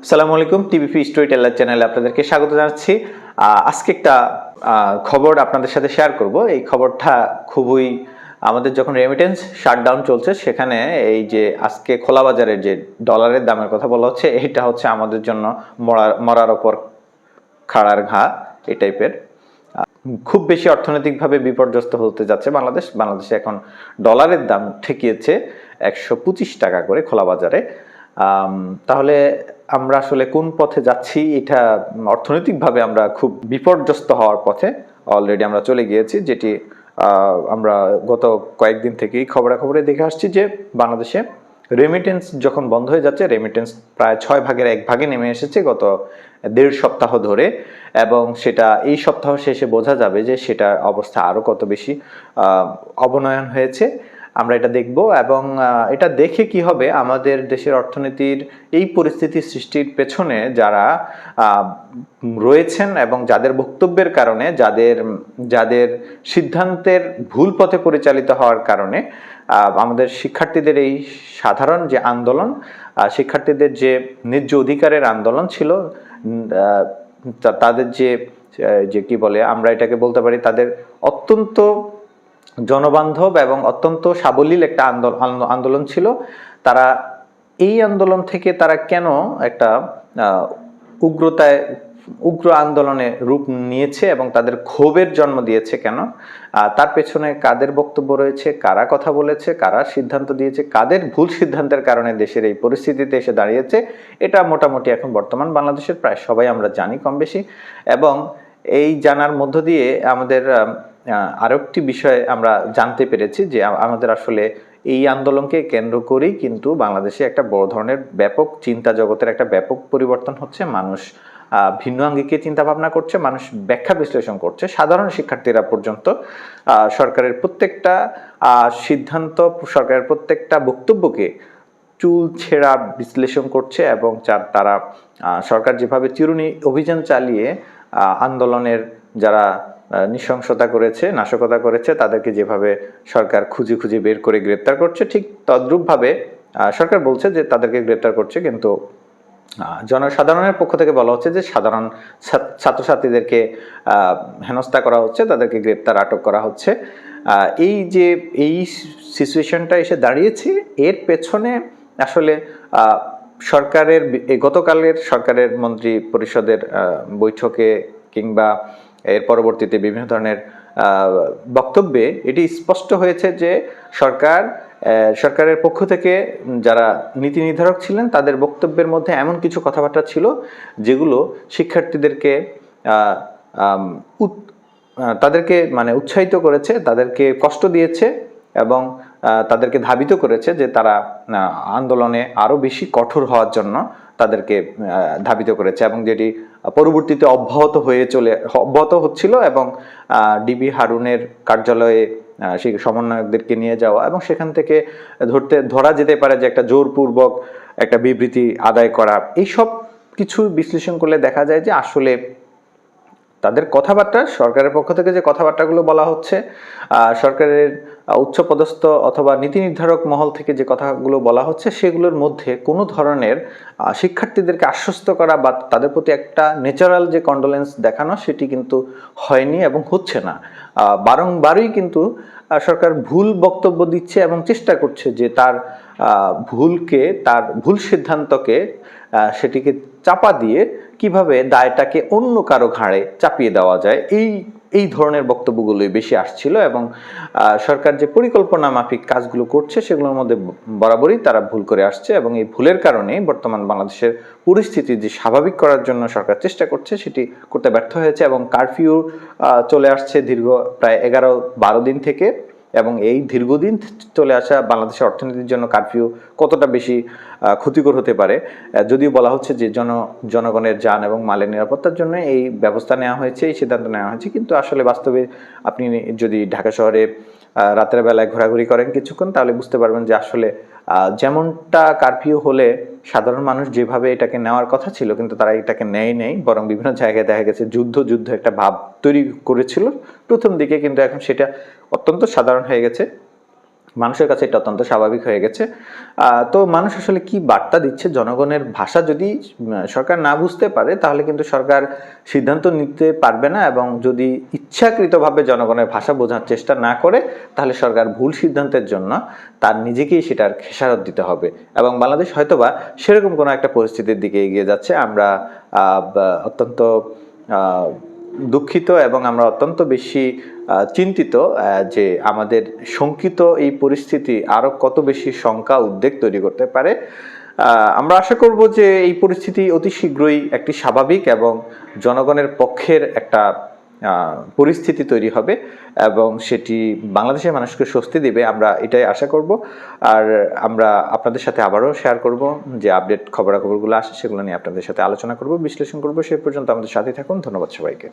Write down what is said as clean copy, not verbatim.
আসসালামু আলাইকুম, টিভিপি story teller চ্যানেলে আপনাদেরকে স্বাগত জানাচ্ছি। আজকে একটা খবর আপনাদের সাথে শেয়ার করব। এই খবরটা খুবই আমাদের যখন রেমিটেন্স শাটডাউন চলছে সেখানে এই যে আজকে খোলা বাজারের যে ডলারের দামের কথা বলা হচ্ছে, এটা হচ্ছে আমাদের জন্য মরার ওপর খাড়ার ঘা এই টাইপের। খুব বেশি অর্থনৈতিকভাবে বিপর্যস্ত হতে যাচ্ছে বাংলাদেশে এখন ডলারের দাম ঠেকিয়েছে 125 টাকা করে খোলা বাজারে। তাহলে আমরা আসলে কোন পথে যাচ্ছি, এটা অর্থনৈতিকভাবে আমরা খুব বিপর্যস্ত হওয়ার পথে অলরেডি আমরা চলে গিয়েছি, যেটি আমরা গত কয়েকদিন থেকেই খবরাখবরে দেখে আসছি যে বাংলাদেশে রেমিটেন্স যখন বন্ধ হয়ে যাচ্ছে, রেমিটেন্স প্রায় 6 ভাগের 1 ভাগে নেমে এসেছে গত 1.5 সপ্তাহ ধরে, এবং সেটা এই সপ্তাহ শেষে বোঝা যাবে যে সেটার অবস্থা আরো কত বেশি অবনয়ন হয়েছে। আমরা এটা দেখব, এবং এটা দেখে কি হবে, আমাদের দেশের অর্থনীতির এই পরিস্থিতি সৃষ্টির পেছনে যারা রয়েছেন এবং যাদের বক্তব্যের কারণে, যাদের সিদ্ধান্তের ভুল পথে পরিচালিত হওয়ার কারণে আমাদের শিক্ষার্থীদের এই সাধারণ যে আন্দোলন, শিক্ষার্থীদের যে ন্যায্য অধিকারের আন্দোলন ছিল, তাদের যে কি বলে, আমরা এটাকে বলতে পারি তাদের অত্যন্ত জনবান্ধব এবং অত্যন্ত সাবলীল একটা আন্দোলন ছিল। তারা এই আন্দোলন থেকে তারা কেন একটা উগ্র আন্দোলনে রূপ নিয়েছে এবং তাদের ক্ষোভের জন্ম দিয়েছে কেন, তার পেছনে কাদের বক্তব্য রয়েছে, কারা কথা বলেছে, কারা সিদ্ধান্ত দিয়েছে, কাদের ভুল সিদ্ধান্তের কারণে দেশের এই পরিস্থিতিতে এসে দাঁড়িয়েছে, এটা মোটামুটি এখন বর্তমান বাংলাদেশের প্রায় সবাই আমরা জানি কম বেশি। এবং এই জানার মধ্য দিয়ে আমাদের আরো একটি বিষয় আমরা জানতে পেরেছি যে আমাদের আসলে এই আন্দোলনকে কেন্দ্র করেই কিন্তু বাংলাদেশে একটা বড় ধরনের ব্যাপক চিন্তা জগতের একটা ব্যাপক পরিবর্তন হচ্ছে। মানুষ ভিন্ন আঙ্গিকে চিন্তা ভাবনা করছে, মানুষ ব্যাখ্যা বিশ্লেষণ করছে, সাধারণ শিক্ষার্থীরা পর্যন্ত সরকারের প্রত্যেকটা সিদ্ধান্ত, সরকারের প্রত্যেকটা বক্তব্যকে চুল ছেঁড়া বিশ্লেষণ করছে, এবং তারা সরকার যেভাবে চিরুনি অভিযান চালিয়ে আন্দোলনের যারা নৃশংসতা করেছে, নাশকতা করেছে, তাদেরকে যেভাবে সরকার খুঁজে খুঁজে বের করে গ্রেপ্তার করছে, ঠিক তদ্রূপভাবে সরকার বলছে যে তাদেরকে গ্রেপ্তার করছে, কিন্তু জনসাধারণের পক্ষ থেকে বলা হচ্ছে যে সাধারণ ছাত্রছাত্রীদেরকে হেনস্থা করা হচ্ছে, তাদেরকে গ্রেপ্তার আটক করা হচ্ছে। এই সিচুয়েশনটা এসে দাঁড়িয়েছে, এর পেছনে আসলে সরকারের গতকালের সরকারের মন্ত্রী পরিষদের বৈঠকে কিংবা এর পরবর্তীতে বিভিন্ন ধরনের বক্তব্যে এটি স্পষ্ট হয়েছে যে সরকারের পক্ষ থেকে যারা নীতি নির্ধারক ছিলেন তাদের বক্তব্যের মধ্যে এমন কিছু কথাবার্তা ছিল যেগুলো শিক্ষার্থীদেরকে তাদেরকে মানে উৎসাহিত করেছে, তাদেরকে কষ্ট দিয়েছে, এবং তাদেরকে ধাবিত করেছে যে তারা আন্দোলনে আরো বেশি কঠোর হওয়ার জন্য তাদেরকে ধাবিত করেছে, এবং যেটি পরবর্তীতে অব্যাহত হচ্ছিল। এবং ডিবি হারুনের কার্যালয়ে সেই সমন্বয়কদেরকে নিয়ে যাওয়া এবং সেখান থেকে ধরা যেতে পারে যে একটা জোরপূর্বক একটা বিবৃতি আদায় করা, এইসব কিছু বিশ্লেষণ করলে দেখা যায় যে আসলে তাদের কথাবার্তা, সরকারের পক্ষ থেকে যে কথাবার্তাগুলো বলা হচ্ছে, সরকারের উচ্চপদস্থ অথবা নীতি নির্ধারক মহল থেকে যে কথাগুলো বলা হচ্ছে, সেগুলোর মধ্যে কোনো ধরনের শিক্ষার্থীদেরকে আশ্বস্ত করা বা তাদের প্রতি একটা ন্যাচারাল যে কন্ডোলেন্স দেখানো, সেটি কিন্তু হয়নি এবং হচ্ছে না। বারংবারই কিন্তু সরকার ভুল বক্তব্য দিচ্ছে এবং চেষ্টা করছে যে তার ভুল সিদ্ধান্তকে সেটিকে চাপা দিয়ে কিভাবে দায়টাকে অন্য কারো ঘাড়ে চাপিয়ে দেওয়া যায়, এই ধরনের বক্তব্যগুলোই বেশি আসছিল। এবং সরকার যে পরিকল্পনা মাফিক কাজগুলো করছে সেগুলোর মধ্যে বরাবরই তারা ভুল করে আসছে, এবং এই ভুলের কারণে বর্তমান বাংলাদেশের পরিস্থিতি যে স্বাভাবিক করার জন্য সরকার চেষ্টা করছে সেটি করতে ব্যর্থ হয়েছে। এবং কারফিউ চলে আসছে দীর্ঘ প্রায় 11-12 দিন থেকে, এবং এই দীর্ঘদিন চলে আসা বাংলাদেশের অর্থনীতির জন্য কারফিউ কতটা বেশি ক্ষতিকর হতে পারে, যদিও বলা হচ্ছে যে জনগণের যান এবং মালের নিরাপত্তার জন্য এই ব্যবস্থা নেওয়া হয়েছে, এই সিদ্ধান্ত নেওয়া হয়েছে, কিন্তু আসলে বাস্তবে আপনি যদি ঢাকা শহরে রাতের বেলায় ঘোরাঘুরি করেন কিছুক্ষণ, তাহলে বুঝতে পারবেন যে আসলে যেমনটা কারফিউ হলে সাধারণ মানুষ যেভাবে এটাকে নেওয়ার কথা ছিল, কিন্তু তারা এটাকে নেই, বরং বিভিন্ন জায়গায় দেখা গেছে যুদ্ধ একটা ভাব তৈরি করেছিল প্রথম দিকে, কিন্তু এখন সেটা অত্যন্ত সাধারণ হয়ে গেছে। মানুষের কাছে এটা অত্যন্ত স্বাভাবিক হয়ে গেছে। তো মানুষ আসলে কি বার্তা দিচ্ছে, জনগণের ভাষা যদি সরকার না বুঝতে পারে তাহলে কিন্তু সরকার সিদ্ধান্ত নিতে পারবে না, এবং যদি ইচ্ছাকৃতভাবে জনগণের ভাষা বোঝার চেষ্টা না করে তাহলে সরকার ভুল সিদ্ধান্তের জন্য তার নিজেকেই সেটার খেসারত দিতে হবে। এবং বাংলাদেশ হয়তোবা সেরকম কোনো একটা পরিস্থিতির দিকে এগিয়ে যাচ্ছে। আমরা অত্যন্ত দুঃখিত এবং আমরা অত্যন্ত বেশি চিন্তিত যে আমাদের শঙ্কিত এই পরিস্থিতি আরো কত বেশি শঙ্কা উদ্বেগ তৈরি করতে পারে। আমরা আশা করব যে এই পরিস্থিতি অতি শীঘ্রই একটি স্বাভাবিক এবং জনগণের পক্ষের একটা পরিস্থিতি তৈরি হবে এবং সেটি বাংলাদেশের মানুষকে স্বস্তি দিবে, আমরা এটাই আশা করব। আর আমরা আপনাদের সাথে আবারও শেয়ার করব যে আপডেট খবরাখবরগুলো আসে, সেগুলো নিয়ে আপনাদের সাথে আলোচনা করব, বিশ্লেষণ করব। সে পর্যন্ত আমাদের সাথে থাকুন। ধন্যবাদ সবাইকে।